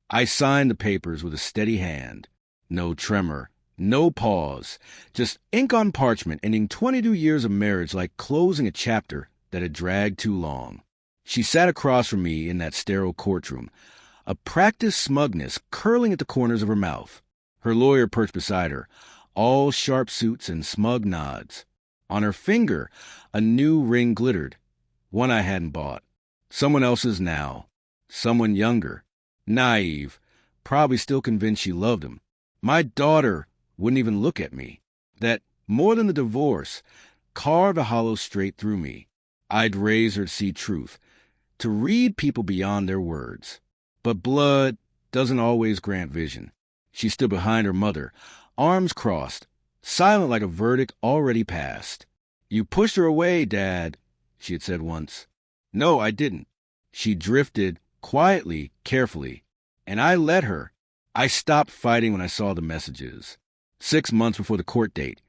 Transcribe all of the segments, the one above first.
I signed the papers with a steady hand. No tremor, no pause, just ink on parchment ending 22 years of marriage like closing a chapter that had dragged too long. She sat across from me in that sterile courtroom, a practiced smugness curling at the corners of her mouth. Her lawyer perched beside her, all sharp suits and smug nods. On her finger, a new ring glittered, one I hadn't bought. Someone else's now. Someone younger. Naive. Probably still convinced she loved him. My daughter wouldn't even look at me. That, more than the divorce, carved a hollow straight through me. I'd raise her to see truth, to read people beyond their words. But blood doesn't always grant vision. She stood behind her mother, arms crossed, silent like a verdict already passed. "You pushed her away, Dad," she had said once. No, I didn't. She drifted, quietly, carefully. And I let her. I stopped fighting when I saw the messages. 6 months before the court date,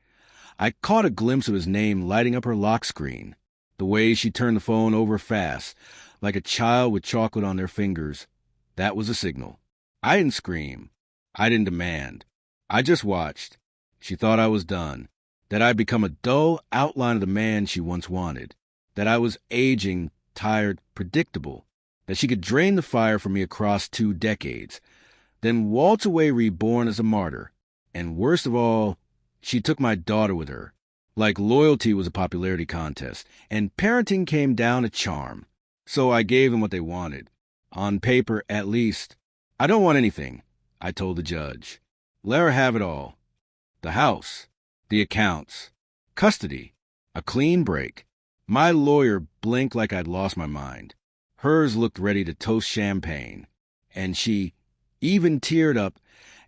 I caught a glimpse of his name lighting up her lock screen. The way she turned the phone over fast, like a child with chocolate on their fingers. That was a signal. I didn't scream. I didn't demand. I just watched. She thought I was done. That I'd become a dull outline of the man she once wanted. That I was aging, tired, predictable. That she could drain the fire from me across 2 decades. Then waltz away reborn as a martyr. And worst of all, she took my daughter with her. Like loyalty was a popularity contest, and parenting came down to charm. So I gave them what they wanted. On paper, at least. "I don't want anything," I told the judge. "Let her have it all. The house, the accounts, custody, a clean break." My lawyer blinked like I'd lost my mind. Hers looked ready to toast champagne. And she even teared up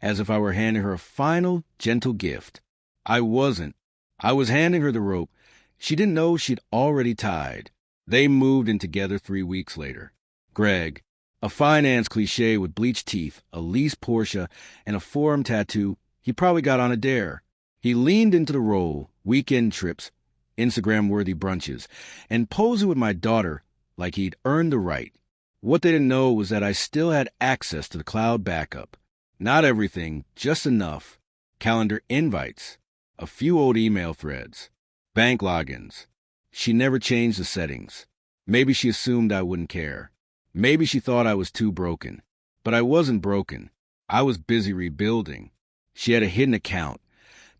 as if I were handing her a final, gentle gift. I wasn't. I was handing her the rope. She didn't know she'd already tied. They moved in together 3 weeks later. Greg, a finance cliché with bleached teeth, a leased Porsche, and a forearm tattoo he probably got on a dare. He leaned into the role, weekend trips, Instagram-worthy brunches, and posing with my daughter like he'd earned the right. What they didn't know was that I still had access to the cloud backup. Not everything, just enough. Calendar invites, a few old email threads, bank logins. She never changed the settings. Maybe she assumed I wouldn't care. Maybe she thought I was too broken. But I wasn't broken. I was busy rebuilding. She had a hidden account,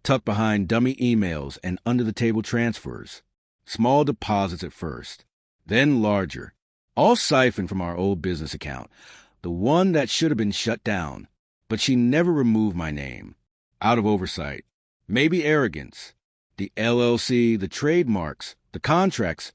tucked behind dummy emails and under-the-table transfers. Small deposits at first, then larger. All siphoned from our old business account, the one that should have been shut down. But she never removed my name. Out of oversight. Maybe arrogance. The LLC, the trademarks, the contracts.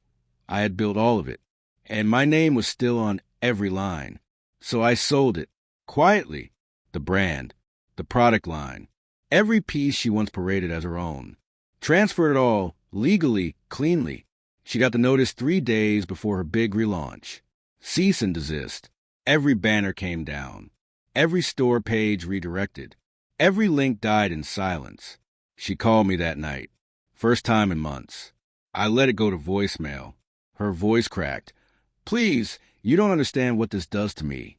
I had built all of it. And my name was still on every line. So I sold it. Quietly. The brand. The product line. Every piece she once paraded as her own. Transferred it all, legally, cleanly. She got the notice 3 days before her big relaunch. Cease and desist. Every banner came down. Every store page redirected. Every link died in silence. She called me that night. First time in months. I let it go to voicemail. Her voice cracked. "Please, you don't understand what this does to me."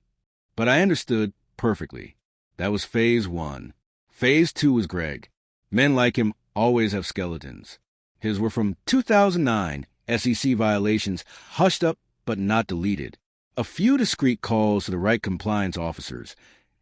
But I understood perfectly. That was phase 1. Phase 2 was Greg. Men like him always have skeletons. His were from 2009, SEC violations, hushed up but not deleted. A few discreet calls to the right compliance officers,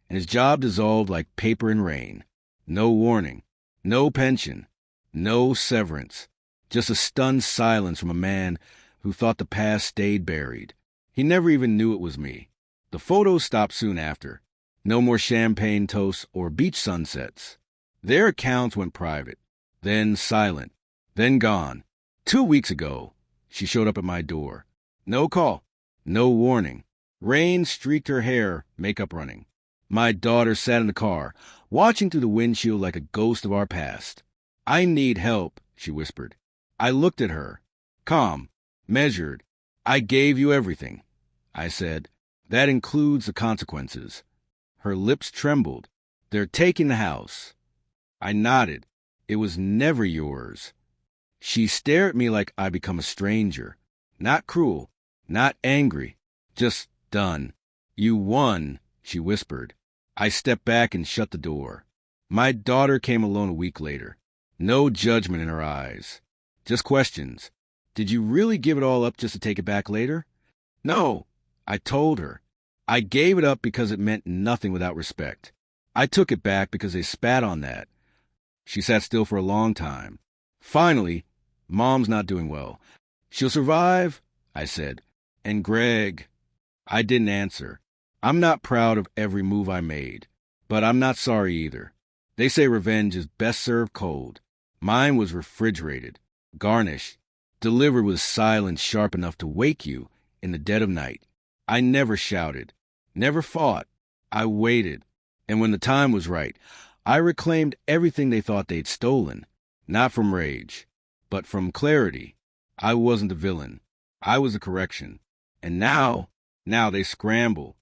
and his job dissolved like paper in rain. No warning, no pension, no severance. Just a stunned silence from a man who thought the past stayed buried. He never even knew it was me. The photos stopped soon after. No more champagne toasts or beach sunsets. Their accounts went private, then silent, then gone. 2 weeks ago, she showed up at my door. No call, no warning. Rain streaked her hair, makeup running. My daughter sat in the car, watching through the windshield like a ghost of our past. "I need help," she whispered. I looked at her, calm, measured. "I gave you everything," I said. "That includes the consequences." Her lips trembled. "They're taking the house." I nodded. "It was never yours." She stared at me like I'd become a stranger. Not cruel, not angry, just done. "You won," she whispered. I stepped back and shut the door. My daughter came alone a week later. No judgment in her eyes. Just questions. Did you really give it all up just to take it back later? No, I told her. I gave it up because it meant nothing without respect. I took it back because they spat on that. She sat still for a long time. Finally, Mom's not doing well. She'll survive, I said. And Greg... I didn't answer. I'm not proud of every move I made, but I'm not sorry either. They say revenge is best served cold. Mine was refrigerated, garnished, delivered with silence sharp enough to wake you in the dead of night. I never shouted, never fought. I waited, and when the time was right, I reclaimed everything they thought they'd stolen, not from rage, but from clarity. I wasn't the villain. I was the correction. And now they scramble,